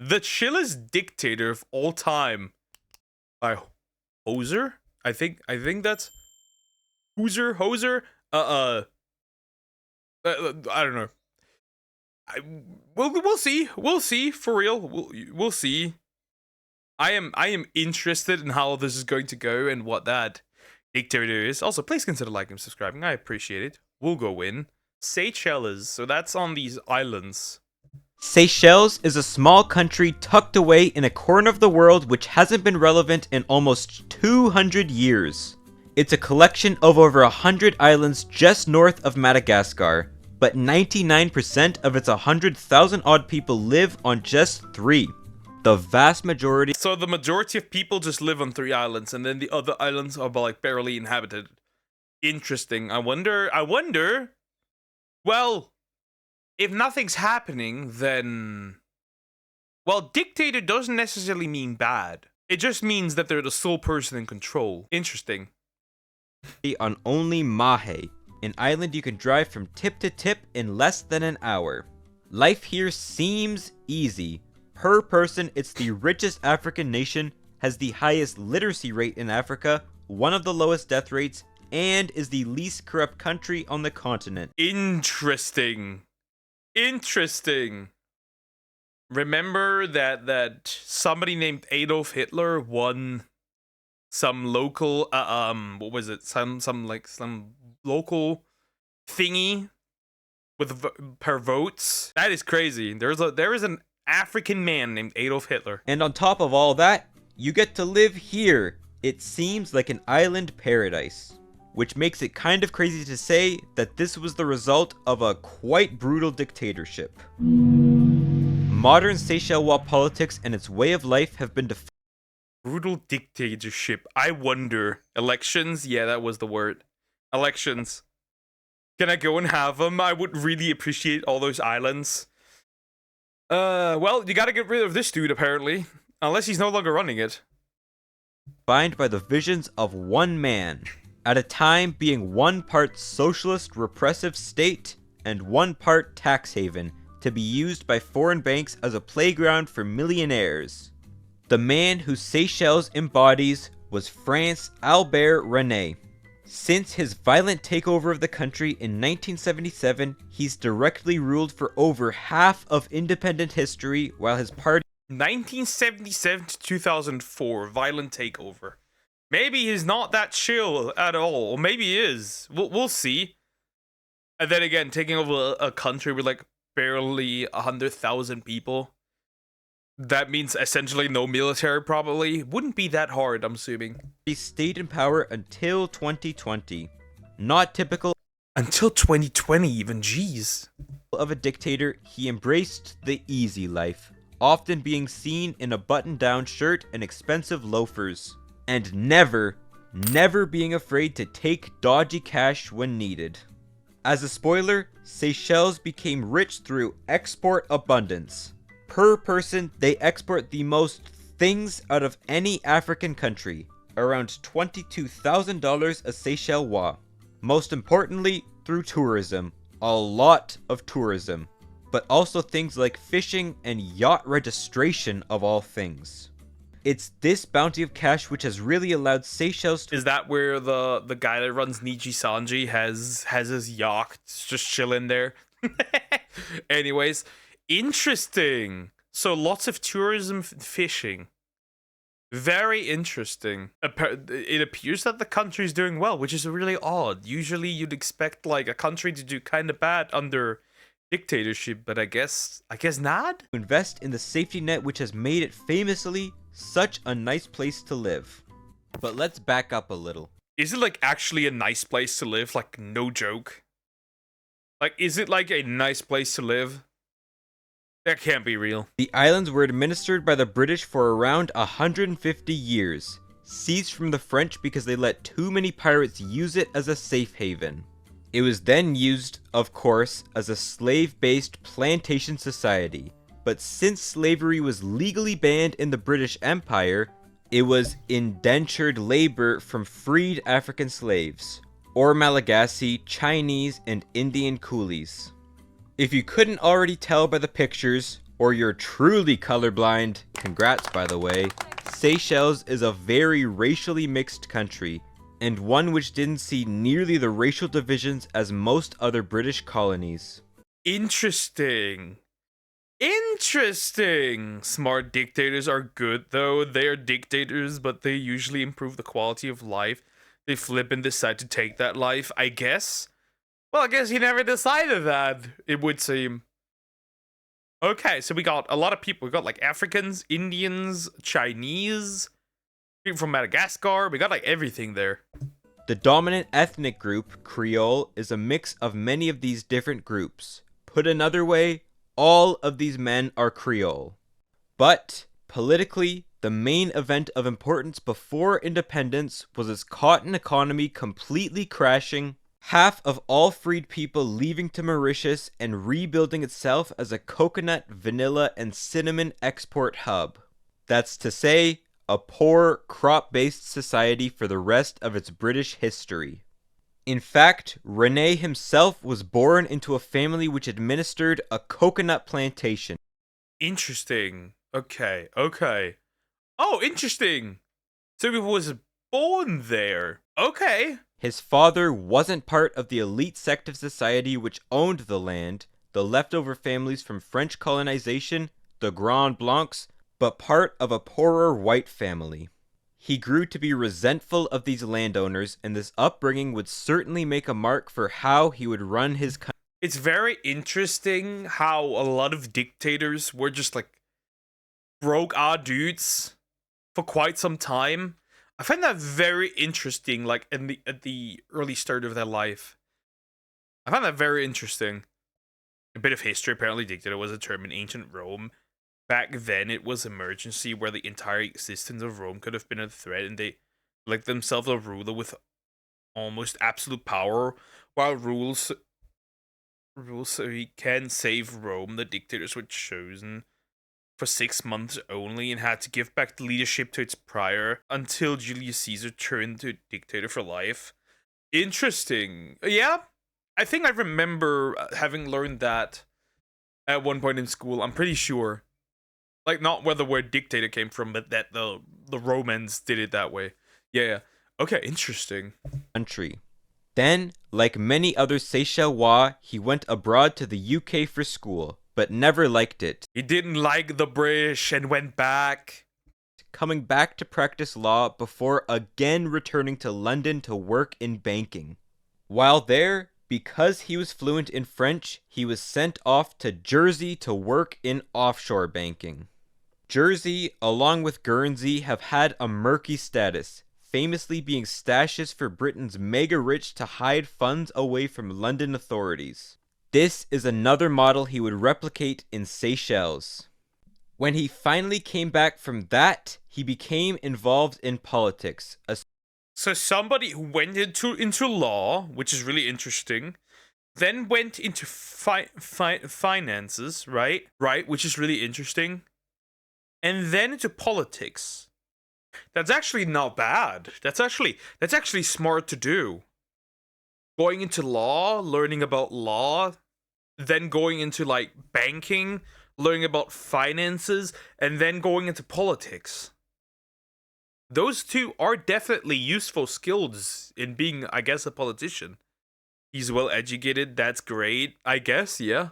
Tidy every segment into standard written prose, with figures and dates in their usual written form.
The chillest dictator of all time by Hoser? I think that's Hoser. I don't know. We'll see. We'll see for real. We'll see. I am interested in how this is going to go and what that dictator is. Also, please consider liking and subscribing. I appreciate it. We'll go in. Seychelles. So that's on these islands. Seychelles is a small country tucked away in a corner of the world which hasn't been relevant in almost 200 years. It's a collection of over 100 islands just north of Madagascar, but 99% of its 100,000 odd people live on just 3. The vast majority. So the majority of people just live on 3 islands, and then the other islands are like barely inhabited. Interesting. I wonder. Well, if nothing's happening, then... Well, dictator doesn't necessarily mean bad. It just means that they're the sole person in control. Interesting. On only Mahe, an island you can drive from tip to tip in less than an hour. Life here seems easy. Per person, it's the richest African nation, has the highest literacy rate in Africa, one of the lowest death rates, and is the least corrupt country on the continent. Interesting. Remember that somebody named Adolf Hitler won some local what was it? Some local thingy with per votes. That is crazy. There is an African man named Adolf Hitler. And on top of all that, you get to live here. It seems like an island paradise, which makes it kind of crazy to say that this was the result of a quite brutal dictatorship. Modern Seychelles politics and its way of life have been defined. Brutal dictatorship. I wonder. Elections? Yeah, that was the word. Elections. Can I go and have them? I would really appreciate all those islands. Well, you gotta get rid of this dude, apparently. Unless he's no longer running it. Defined by the visions of one man, at a time being 1 part socialist repressive state and 1 part tax haven to be used by foreign banks as a playground for millionaires. The man who Seychelles embodies was France Albert René. Since his violent takeover of the country in 1977, he's directly ruled for over half of independent history, while his party 1977 to 2004, violent takeover. Maybe he's not that chill at all, or maybe he is. We'll see. And then again, taking over a country with like barely 100,000 people. That means essentially no military, probably. Wouldn't be that hard, I'm assuming. He stayed in power until 2020. Not typical Until 2020 even, jeez. of a dictator, he embraced the easy life, often being seen in a button-down shirt and expensive loafers, and never being afraid to take dodgy cash when needed. As a spoiler, Seychelles became rich through export abundance. Per person, they export the most things out of any African country, around $22,000 a Seychellois. Most importantly, through tourism, a lot of tourism, but also things like fishing and yacht registration of all things. It's this bounty of cash which has really allowed Seychelles to... Is that where the guy that runs Niji Sanji has his yacht just chilling there? Anyways, interesting. So lots of tourism, fishing. Very interesting. It appears that the country is doing well, which is really odd. Usually you'd expect like a country to do kind of bad under dictatorship, but I guess not. invest in the safety net which has made it famously such a nice place to live. But let's back up a little. Is it like actually a nice place to live? Like no joke. Like is it like a nice place to live? That can't be real. The islands were administered by the British for around 150 years, seized from the French because they let too many pirates use it as a safe haven. It was then used, of course, as a slave-based plantation society, but since slavery was legally banned in the British Empire, it was indentured labor from freed African slaves, or Malagasy, Chinese, and Indian coolies. If you couldn't already tell by the pictures, or you're truly colorblind, congrats by the way, Seychelles is a very racially mixed country, and one which didn't see nearly the racial divisions as most other British colonies. Interesting. Interesting. Smart dictators are good, though. They are dictators, but they usually improve the quality of life. They flip and decide to take that life, I guess. Well, I guess he never decided that, it would seem. Okay, so we got a lot of people. We got like Africans, Indians, Chinese, people from Madagascar. We got like everything there. The dominant ethnic group, Creole, is a mix of many of these different groups. Put another way, all of these men are Creole. But, politically, the main event of importance before independence was its cotton economy completely crashing, half of all freed people leaving to Mauritius and rebuilding itself as a coconut, vanilla, and cinnamon export hub. That's to say, a poor, crop-based society for the rest of its British history. In fact, Rene himself was born into a family which administered a coconut plantation. Interesting. Okay. Oh, interesting. So he was born there. Okay. His father wasn't part of the elite sect of society which owned the land, the leftover families from French colonization, the Grand Blancs, but part of a poorer white family. He grew to be resentful of these landowners, and this upbringing would certainly make a mark for how he would run his country. It's very interesting how a lot of dictators were just like broke dudes for quite some time. I find that very interesting, like at the early start of their life. I find that very interesting. A bit of history, apparently dictator was a term in ancient Rome. Back then it was emergency where the entire existence of Rome could have been a threat, and they elected themselves a ruler with almost absolute power, while rules so he can save Rome. The dictators were chosen for 6 months only and had to give back the leadership to its prior until Julius Caesar turned to dictator for life. Interesting. Yeah, I think I remember having learned that at one point in school. I'm pretty sure. Like, not where the word dictator came from, but that the Romans did it that way. Yeah. Okay, interesting. Country. Then, like many other Seychellois, he went abroad to the UK for school, but never liked it. He didn't like the British and went back. Coming back to practice law before again returning to London to work in banking. While there, because he was fluent in French, he was sent off to Jersey to work in offshore banking. Jersey, along with Guernsey, have had a murky status, famously being stashes for Britain's mega rich to hide funds away from London authorities. This is another model he would replicate in Seychelles. When he finally came back from that, he became involved in politics. So somebody who went into law, which is really interesting, then went into finances, right? Right, which is really interesting. And then into politics. That's actually not bad. That's actually smart to do. Going into law, learning about law, then going into like banking, learning about finances, and then going into politics. Those two are definitely useful skills in being, I guess, a politician. He's well educated, that's great, I guess, yeah.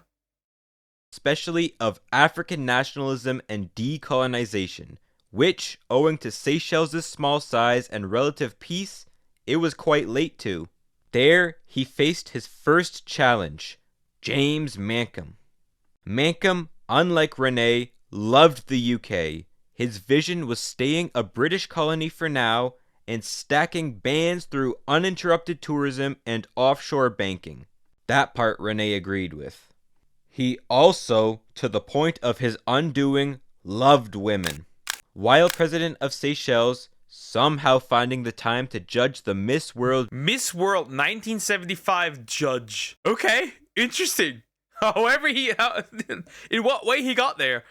Especially of African nationalism and decolonization, which, owing to Seychelles' small size and relative peace, it was quite late to. There, he faced his first challenge, James Mankham. Mankham, unlike Rene, loved the UK. His vision was staying a British colony for now and stacking bans through uninterrupted tourism and offshore banking. That part Rene agreed with. He also, to the point of his undoing, loved women. While president of Seychelles, somehow finding the time to judge the Miss World 1975 judge. Okay, interesting. However in what way he got there.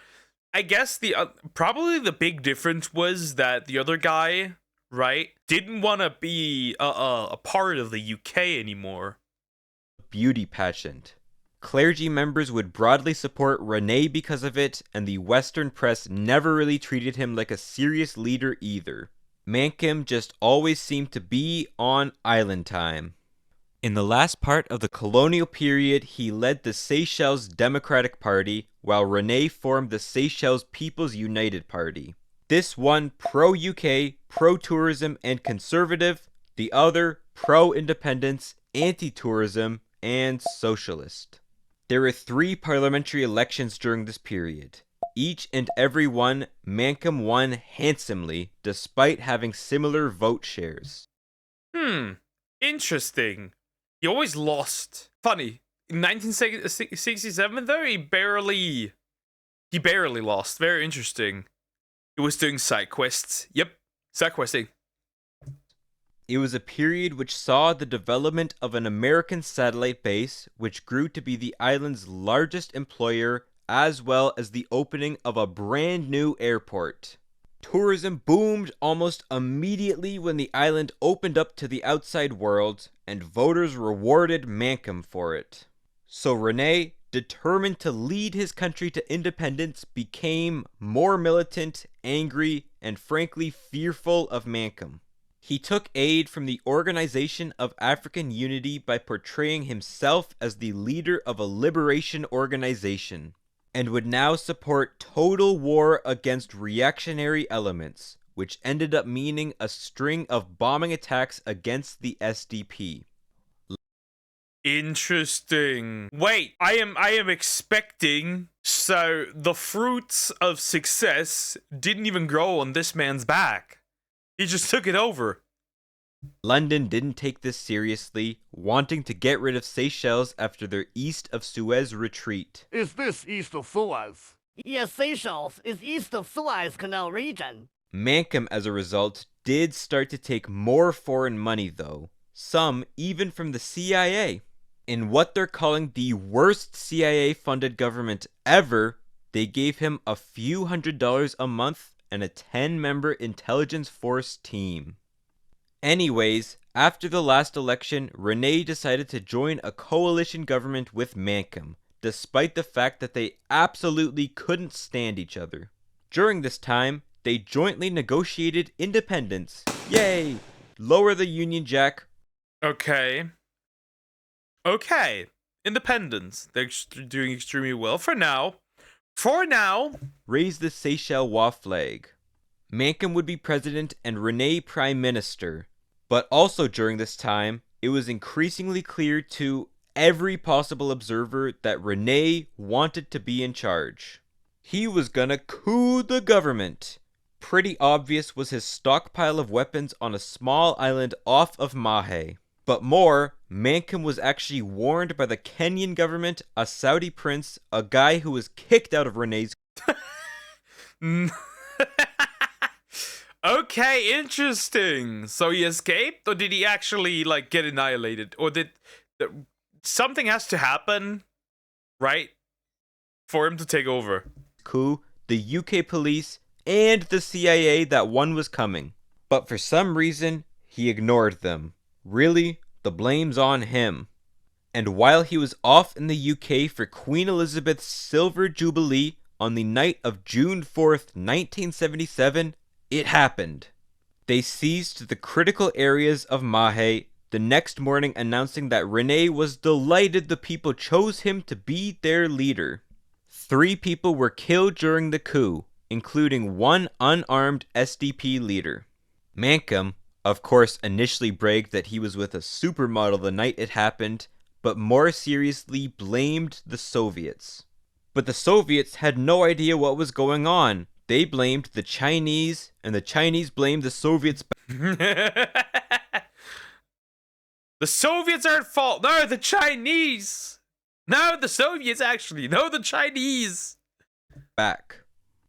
I guess the probably the big difference was that the other guy, right, didn't want to be a part of the UK anymore. beauty pageant. Clergy members would broadly support Rene because of it, and the Western press never really treated him like a serious leader either. Mankim just always seemed to be on island time. In the last part of the colonial period, he led the Seychelles Democratic Party, while Rene formed the Seychelles People's United Party. This one pro-UK, pro-tourism, and conservative, the other pro-independence, anti-tourism, and socialist. There were 3 parliamentary elections during this period. Each and every one, Mankim won handsomely, despite having similar vote shares. Interesting. He always lost. Funny. In 1967, though, he barely lost. Very interesting. He was doing side quests. Yep, side questing. It was a period which saw the development of an American satellite base, which grew to be the island's largest employer, as well as the opening of a brand new airport. Tourism boomed almost immediately when the island opened up to the outside world, and voters rewarded Mankim for it. So Rene, determined to lead his country to independence, became more militant, angry, and frankly fearful of Mankim. He took aid from the Organization of African Unity by portraying himself as the leader of a liberation organization, and would now support total war against reactionary elements, which ended up meaning a string of bombing attacks against the SDP. Interesting. Wait, I am expecting, so the fruits of success didn't even grow on this man's back. He just took it over. London didn't take this seriously, wanting to get rid of Seychelles after their east of Suez retreat. Is this east of Suez? Yes, Seychelles is east of Suez Canal region. Mankim, as a result, did start to take more foreign money though, some even from the CIA. In what they're calling the worst CIA-funded government ever, they gave him a few $100s a month and a 10-member intelligence force team. Anyways, after the last election, Rene decided to join a coalition government with Mankim, despite the fact that they absolutely couldn't stand each other. During this time, they jointly negotiated independence. Yay! Lower the Union Jack. Okay. Independence. They're doing extremely well for now. Raise the Seychelles flag. Mankim would be president and Rene prime minister. But also during this time, it was increasingly clear to every possible observer that Rene wanted to be in charge. He was gonna coup the government. Pretty obvious was his stockpile of weapons on a small island off of Mahe. But more, Mankim was actually warned by the Kenyan government, a Saudi prince, a guy who was kicked out of Rene's. Okay, interesting. So he escaped, or did he actually get annihilated, or did something has to happen, right, for him to take over? Coup, the UK police, and the CIA that one was coming. But for some reason, he ignored them. Really, the blame's on him. And while he was off in the UK for Queen Elizabeth's Silver Jubilee on the night of June 4th, 1977, it happened. They seized the critical areas of Mahe, the next morning announcing that Rene was delighted the people chose him to be their leader. 3 people were killed during the coup, including 1 unarmed SDP leader. Mankim, of course, initially bragged that he was with a supermodel the night it happened, but more seriously blamed the Soviets. But the Soviets had no idea what was going on. They blamed the Chinese, and the Chinese blamed the Soviets. The Soviets are at fault. No, the Chinese. No, the Soviets actually. No, the Chinese. Back.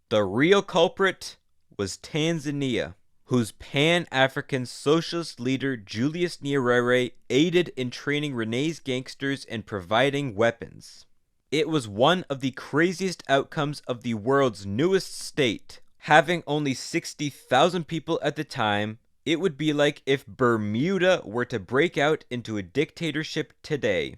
The real culprit was Tanzania, whose Pan-African socialist leader Julius Nyerere aided in training Rene's gangsters and providing weapons. It was one of the craziest outcomes of the world's newest state. Having only 60,000 people at the time, it would be like if Bermuda were to break out into a dictatorship today.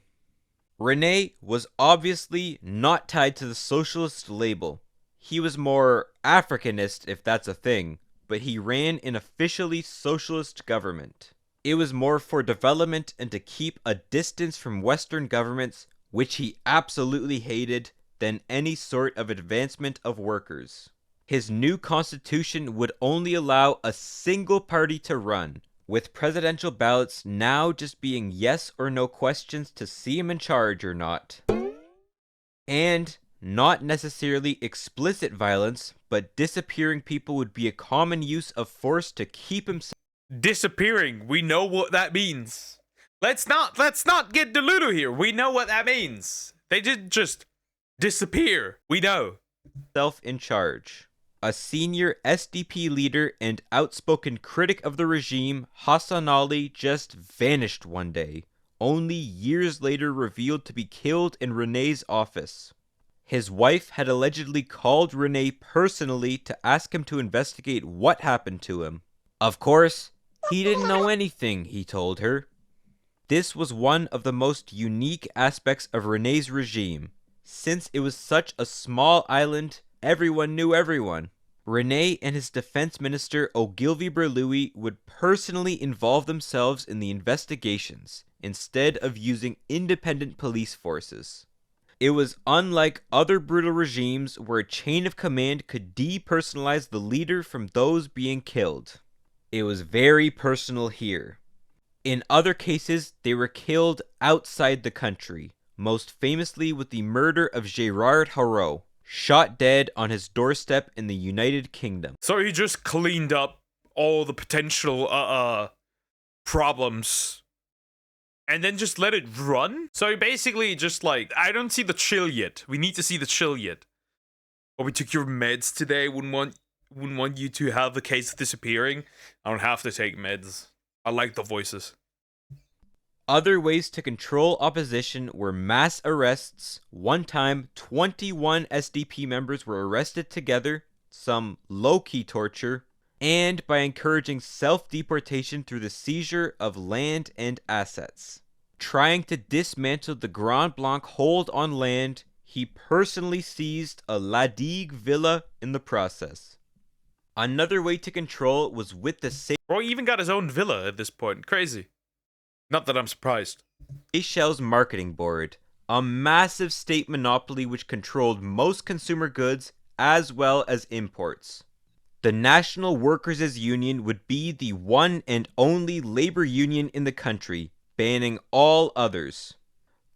Rene was obviously not tied to the socialist label. He was more Africanist, if that's a thing, but he ran an officially socialist government. It was more for development and to keep a distance from Western governments, which he absolutely hated, than any sort of advancement of workers. His new constitution would only allow a single party to run, with presidential ballots now just being yes or no questions to see him in charge or not. And not necessarily explicit violence, but disappearing people would be a common use of force to keep himself. Disappearing. We know what that means. Let's not get delulu here. We know what that means. They didn't just disappear. We know. In charge. A senior SDP leader and outspoken critic of the regime, Hassan Ali, just vanished one day, only years later revealed to be killed in Rene's office. His wife had allegedly called Rene personally to ask him to investigate what happened to him. Of course, he didn't know anything, he told her. This was one of the most unique aspects of Rene's regime. Since it was such a small island, everyone knew everyone. Rene and his defense minister Ogilvy Berlui would personally involve themselves in the investigations, instead of using independent police forces. It was unlike other brutal regimes where a chain of command could depersonalize the leader from those being killed. It was very personal here. In other cases, they were killed outside the country, most famously with the murder of Gérard Haraud, shot dead on his doorstep in the United Kingdom. So he just cleaned up all the potential problems and then just let it run? So he basically just like, I don't see the chill yet. We need to see the chill yet. Or we took your meds today. Wouldn't want you to have the case of disappearing. I don't have to take meds. I like the voices. Other ways to control opposition were mass arrests. One time, 21 SDP members were arrested together, some low-key torture, and by encouraging self-deportation through the seizure of land and assets. Trying to dismantle the Grand Blanc hold on land, he personally seized a La Digue villa in the process. Another way to control was with the Bro, he even got his own villa at this point. Crazy. Not that I'm surprised. Seychelles Marketing Board, a massive state monopoly which controlled most consumer goods as well as imports. The National Workers' Union would be the one and only labor union in the country, banning all others.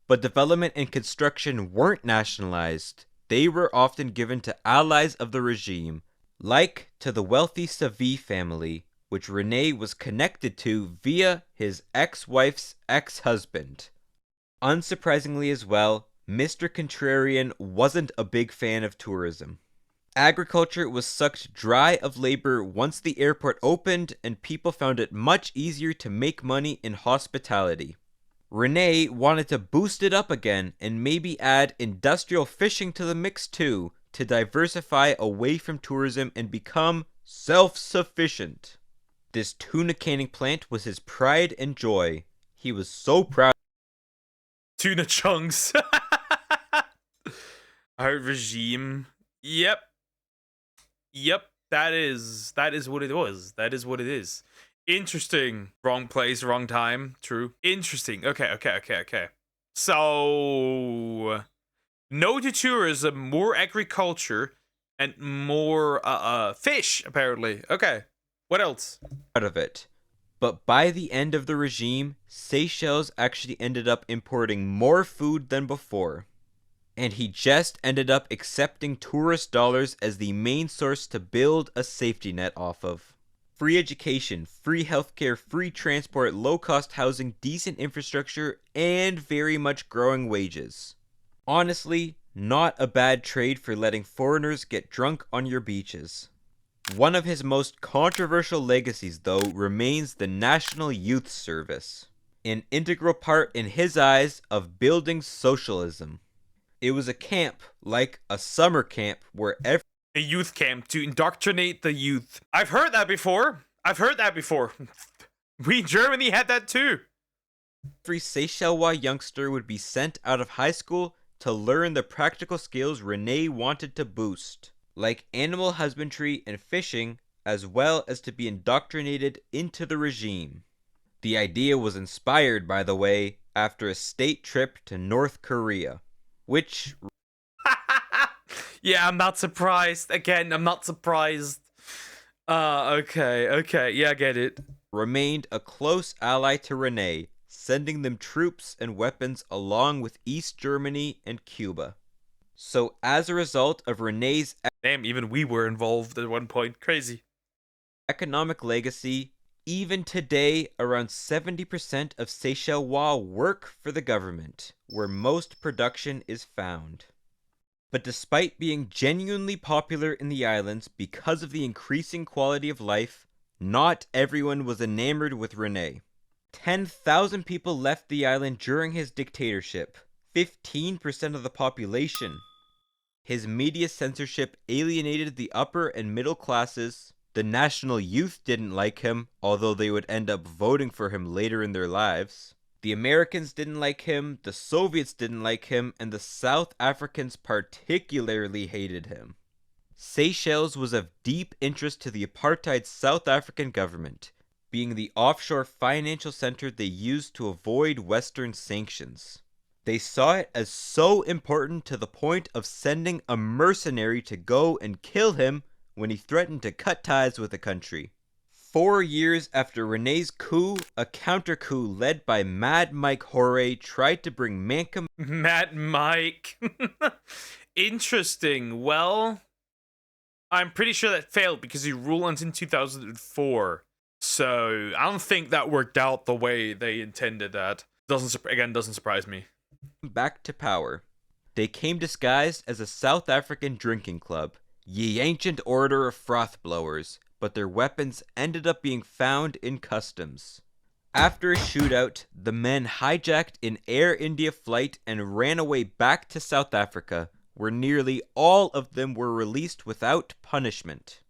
But development and construction weren't nationalized. They were often given to allies of the regime, like to the wealthy Savy family, which Rene was connected to via his ex-wife's ex-husband. Unsurprisingly as well, Mr. Contrarian wasn't a big fan of tourism. Agriculture was sucked dry of labor once the airport opened, and people found it much easier to make money in hospitality. Rene wanted to boost it up again and maybe add industrial fishing to the mix too, to diversify away from tourism and become self-sufficient. This tuna canning plant was his pride and joy. He was so proud. Tuna chunks. Our regime. Yep. That is what it was. That is what it is. Interesting. Wrong place, wrong time. True. Interesting. Okay. So, no to tourism, more agriculture, and more fish, apparently. Okay. What else? Out of it. But by the end of the regime, Seychelles actually ended up importing more food than before. And he just ended up accepting tourist dollars as the main source to build a safety net off of. Free education, free healthcare, free transport, low-cost housing, decent infrastructure, and very much growing wages. Honestly, not a bad trade for letting foreigners get drunk on your beaches. One of his most controversial legacies, though, remains the National Youth Service, an integral part in his eyes of building socialism. It was a camp, like a summer camp, where a youth camp to indoctrinate the youth. I've heard that before. We in Germany had that too. Every Seychellois youngster would be sent out of high school to learn the practical skills Rene wanted to boost, like animal husbandry and fishing, as well as to be indoctrinated into the regime. The idea was inspired, by the way, after a state trip to North Korea, which Yeah, I'm not surprised. Again, I'm not surprised. Okay. Yeah, I get it. remained a close ally to Rene, sending them troops and weapons along with East Germany and Cuba. So as a result of Rene's Damn, even we were involved at one point. Crazy. economic legacy, even today around 70% of Seychellois work for the government, where most production is found. But despite being genuinely popular in the islands because of the increasing quality of life, not everyone was enamored with Rene. 10,000 people left the island during his dictatorship, 15% of the population. His media censorship alienated the upper and middle classes. The national youth didn't like him, although they would end up voting for him later in their lives. The Americans didn't like him, the Soviets didn't like him, and the South Africans particularly hated him. Seychelles was of deep interest to the apartheid South African government, being the offshore financial center they used to avoid Western sanctions. They saw it as so important to the point of sending a mercenary to go and kill him when he threatened to cut ties with the country. 4 years after Rene's coup, a counter-coup led by Mad Mike Horay tried to bring Mankum Matt Mike. Interesting. Well, I'm pretty sure that failed because he ruled in 2004. So I don't think that worked out the way they intended that. Doesn't surprise me. back to power. They came disguised as a South African drinking club, Ye Ancient Order of Froth Blowers, but their weapons ended up being found in customs. After a shootout, the men hijacked an Air India flight and ran away back to South Africa, where nearly all of them were released without punishment.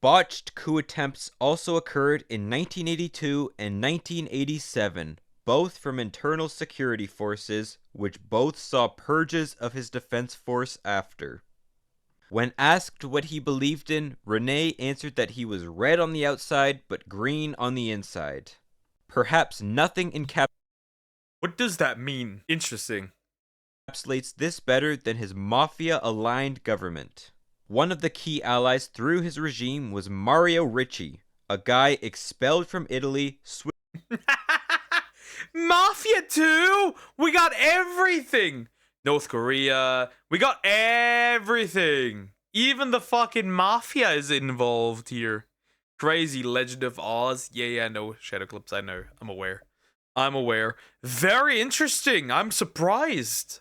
Botched coup attempts also occurred in 1982 and 1987, both from internal security forces, which both saw purges of his defense force after. When asked what he believed in, Rene answered that he was red on the outside but green on the inside. Perhaps nothing What does that mean? Interesting. encapsulates this better than his mafia-aligned government. One of the key allies through his regime was Mario Ricci, a guy expelled from Italy, Mafia 2? We got everything. North Korea. We got everything. Even the fucking mafia is involved here. Crazy Legend of Oz. Yeah, no. Shadow Clips, I know. I'm aware. Very interesting. I'm surprised.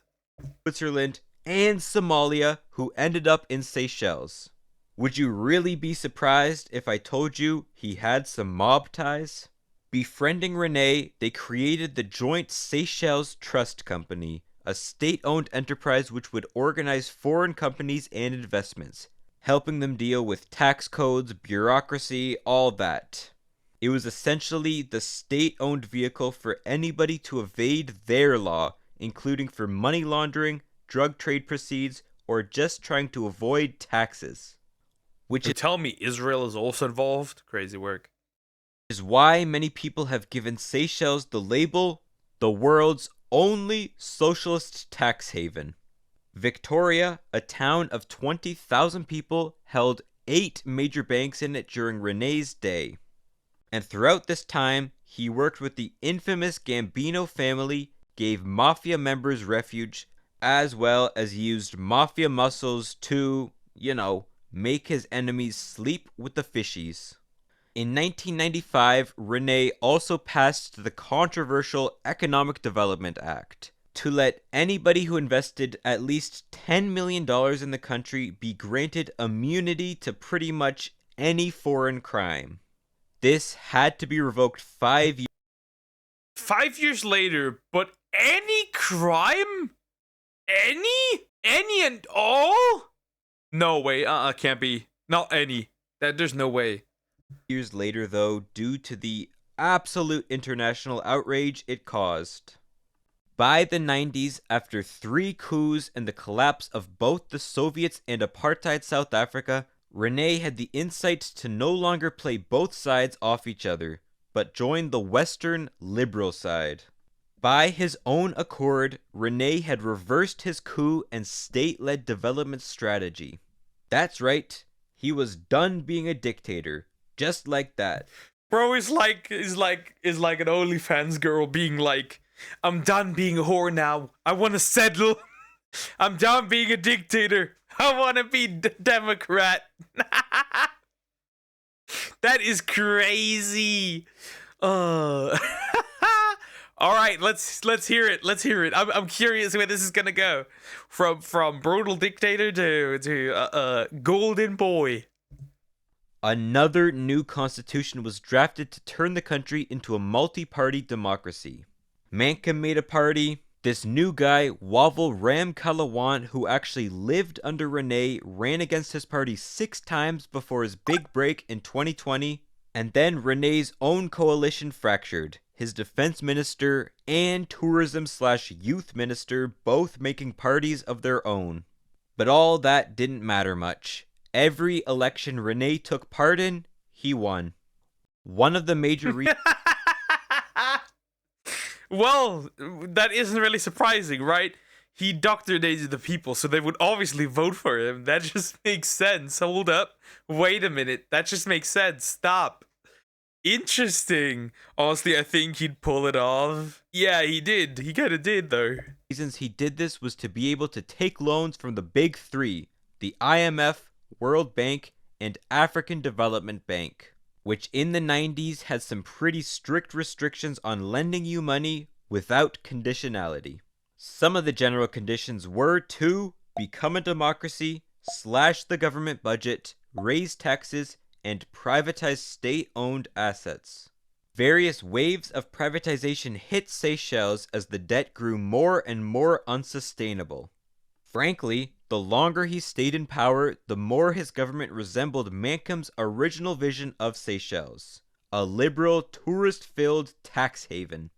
Switzerland, and Somalia, who ended up in Seychelles. Would you really be surprised if I told you he had some mob ties? Befriending Rene, they created the Joint Seychelles Trust Company, a state-owned enterprise which would organize foreign companies and investments, helping them deal with tax codes, bureaucracy, all that. It was essentially the state-owned vehicle for anybody to evade their law, including for money laundering, drug trade proceeds, or just trying to avoid taxes. Which You tell me Israel is also involved? Crazy work. is why many people have given Seychelles the label the world's only socialist tax haven. Victoria, a town of 20,000 people, held 8 major banks in it during Rene's day. And throughout this time, he worked with the infamous Gambino family, gave mafia members refuge, as well as used mafia muscles to, make his enemies sleep with the fishies. In 1995, Rene also passed the controversial Economic Development Act to let anybody who invested at least $10 million in the country be granted immunity to pretty much any foreign crime. This had to be revoked 5 years. 5 years later, but any crime? Any and all? No way. Can't be. Not any. There's no way. Years later, though, due to the absolute international outrage it caused. By the 90s, after 3 coups and the collapse of both the Soviets and apartheid South Africa, Rene had the insight to no longer play both sides off each other, but join the Western liberal side. By his own accord, Rene had reversed his coup and state-led development strategy. That's right, he was done being a dictator, just like that. Bro is like an OnlyFans girl being like, I'm done being a whore now. I want to settle. I'm done being a dictator. I want to be Democrat. That is crazy. All right, let's hear it. Let's hear it. I'm curious where this is gonna go. From brutal dictator to golden boy. Another new constitution was drafted to turn the country into a multi-party democracy. Mankum made a party. This new guy, Wavel Ram Kalawan, who actually lived under Rene, ran against his party 6 times before his big break in 2020. And then Rene's own coalition fractured, his defense minister and tourism/youth minister both making parties of their own. But all that didn't matter much. Every election Rene took part in, he won. One of the major reasons... Well, that isn't really surprising, right? He indoctrinated the people, so they would obviously vote for him. That just makes sense. Hold up. Wait a minute. That just makes sense. Stop. Interesting. Honestly, I think he'd pull it off. Yeah, he did. He kind of did, though. Reasons he did this was to be able to take loans from the big 3, the IMF, World Bank, and African Development Bank, which in the 90s had some pretty strict restrictions on lending you money without conditionality. Some of the general conditions were to become a democracy, slash the government budget, raise taxes, and privatize state-owned assets. Various waves of privatization hit Seychelles as the debt grew more and more unsustainable. Frankly, the longer he stayed in power, the more his government resembled Mankum's original vision of Seychelles, a liberal, tourist-filled tax haven.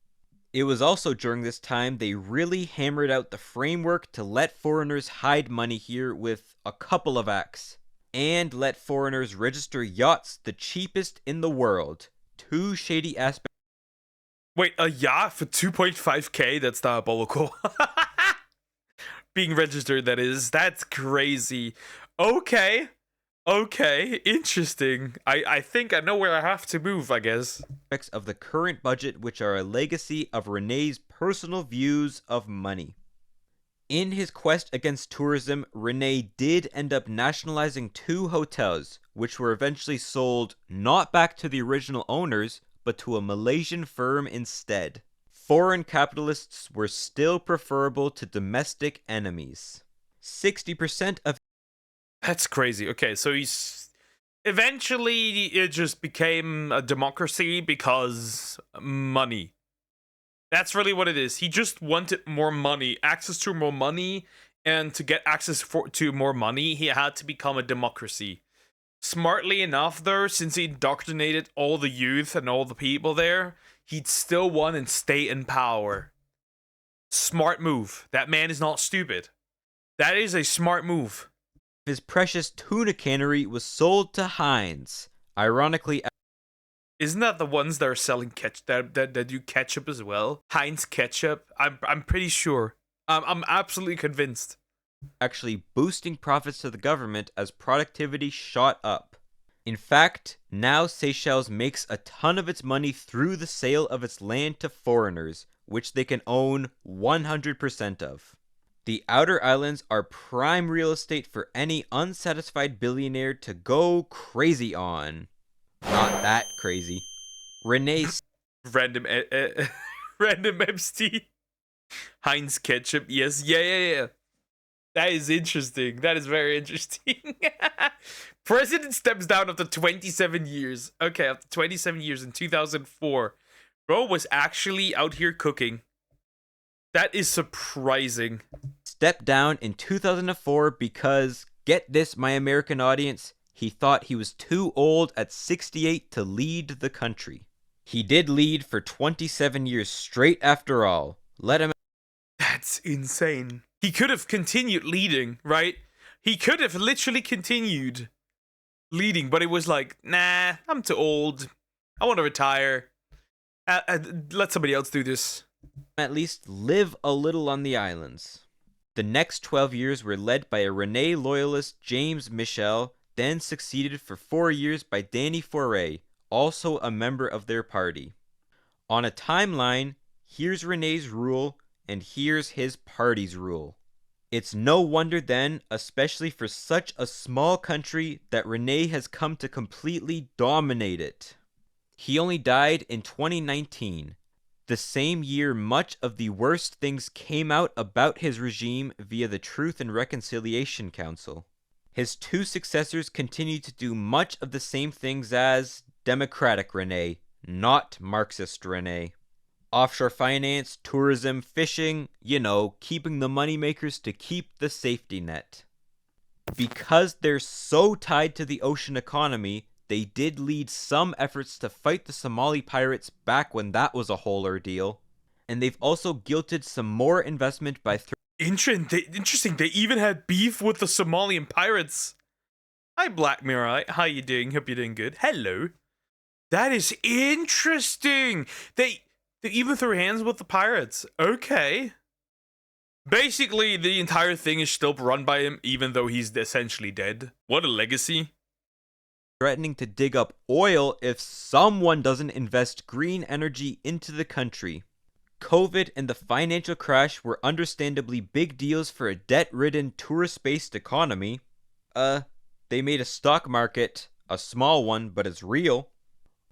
It was also during this time they really hammered out the framework to let foreigners hide money here with a couple of acts, and let foreigners register yachts the cheapest in the world. 2 shady aspects. Wait, a yacht for 2.5k? That's diabolical. Being registered, that is. That's crazy. Okay, interesting. I think I know where I have to move, I guess. Of the current budget, which are a legacy of Rene's personal views of money. In his quest against tourism, Rene did end up nationalizing 2 hotels, which were eventually sold not back to the original owners, but to a Malaysian firm instead. Foreign capitalists were still preferable to domestic enemies. 60% of... That's crazy. Okay, so he's... Eventually, it just became a democracy because money. That's really what it is. He just wanted more money, access to more money, and to get access to more money, he had to become a democracy. Smartly enough, though, since he indoctrinated all the youth and all the people there, he'd still want and stay in power. Smart move. That man is not stupid. That is a smart move. His precious tuna cannery was sold to Heinz. Ironically... Isn't that the ones that are selling that do ketchup as well? Heinz ketchup? I'm pretty sure. I'm absolutely convinced. Actually boosting profits to the government as productivity shot up. In fact, now Seychelles makes a ton of its money through the sale of its land to foreigners, which they can own 100% of. The outer islands are prime real estate for any unsatisfied billionaire to go crazy on. Not that crazy. Rene... Random Epstein. Heinz ketchup. Yes. Yeah. That is interesting. That is very interesting. President steps down after 27 years. Okay, after 27 years in 2004. Bro was actually out here cooking. That is surprising. Stepped down in 2004 because, get this, my American audience, he thought he was too old at 68 to lead the country. He did lead for 27 years straight after all. Let him. That's insane. He could have continued leading, right? He could have literally continued leading, but it was like, nah, I'm too old. I want to retire. Let somebody else do this. At least live a little on the islands. The next 12 years were led by a Rene loyalist, James Michel, then succeeded for 4 years by Danny Foray, also a member of their party. On a timeline, here's Rene's rule, and here's his party's rule. It's no wonder then, especially for such a small country, that Rene has come to completely dominate it. He only died in 2019, the same year much of the worst things came out about his regime via the Truth and Reconciliation Council. His two successors continued to do much of the same things as Democratic Rene, not Marxist Rene. Offshore finance, tourism, fishing, keeping the moneymakers to keep the safety net. Because they're so tied to the ocean economy, they did lead some efforts to fight the Somali pirates back when that was a whole ordeal. And they've also guilted some more investment by Interesting. They even had beef with the Somalian pirates. Hi, Black Mirror. How you doing? Hope you're doing good. Hello. That is interesting. They even threw hands with the pirates. Okay. Basically, the entire thing is still run by him, even though he's essentially dead. What a legacy. threatening to dig up oil if someone doesn't invest green energy into the country. COVID and the financial crash were understandably big deals for a debt-ridden, tourist-based economy. They made a stock market, a small one, but it's real.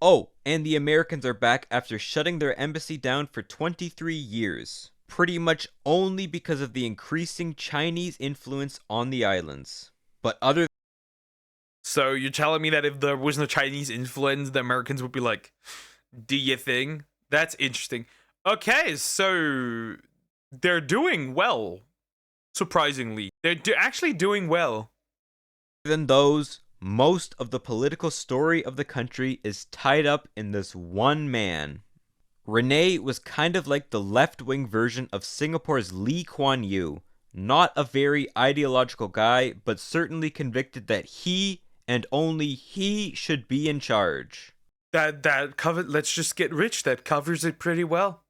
Oh, and the Americans are back after shutting their embassy down for 23 years. Pretty much only because of the increasing Chinese influence on the islands. But other So you're telling me that if there was no Chinese influence, the Americans would be like, do your thing? That's interesting. Okay, so they're doing well. Surprisingly. They're actually doing well. than those, most of the political story of the country is tied up in this one man. Rene was kind of like the left-wing version of Singapore's Lee Kuan Yew. Not a very ideological guy, but certainly convicted that he and only he should be in charge. That cover. Let's just get rich. That covers it pretty well.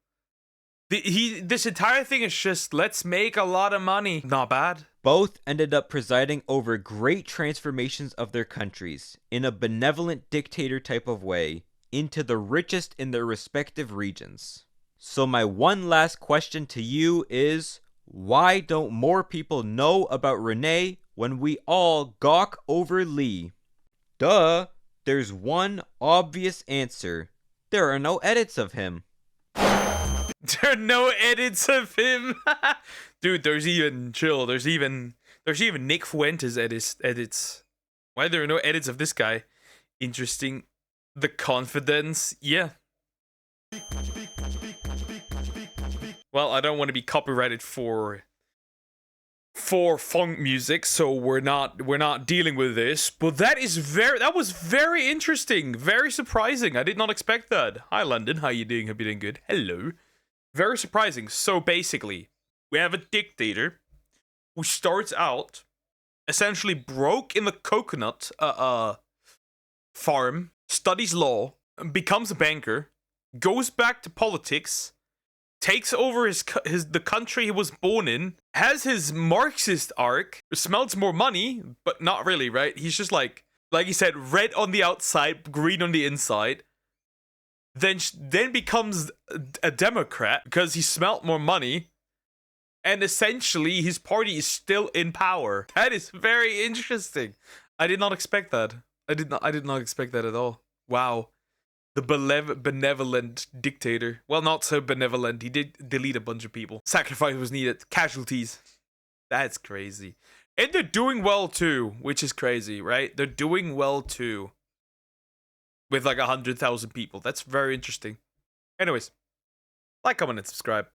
This entire thing is just let's make a lot of money. Not bad. Both ended up presiding over great transformations of their countries, in a benevolent dictator type of way, into the richest in their respective regions. So my one last question to you is, why don't more people know about Rene when we all gawk over Lee? Duh, there's one obvious answer. There are no edits of him. There are no edits of him. Dude, there's even Nick Fuentes edits. Why there are no edits of this guy? Interesting. The confidence, yeah. Well, I don't want to be copyrighted for funk music, so we're not dealing with this. But that was very interesting, very surprising. I did not expect that. Hi London, how you doing? Hope you're doing good. Hello. Very surprising. So basically, we have a dictator who starts out essentially broke in the coconut farm, studies law, becomes a banker, goes back to politics, takes over the country he was born in, has his Marxist arc, smells more money, but not really, right? He's just like he said, red on the outside, green on the inside. Then becomes a Democrat because he smelt more money, and essentially his party is still in power. That is very interesting. I did not expect that. I did not expect that at all. Wow. The benevolent dictator. Well, not so benevolent. He did delete a bunch of people. Sacrifice was needed. Casualties. That's crazy. And they're doing well too, which is crazy, right? They're doing well too. With like 100,000 people. That's very interesting. Anyways, like, comment, and subscribe.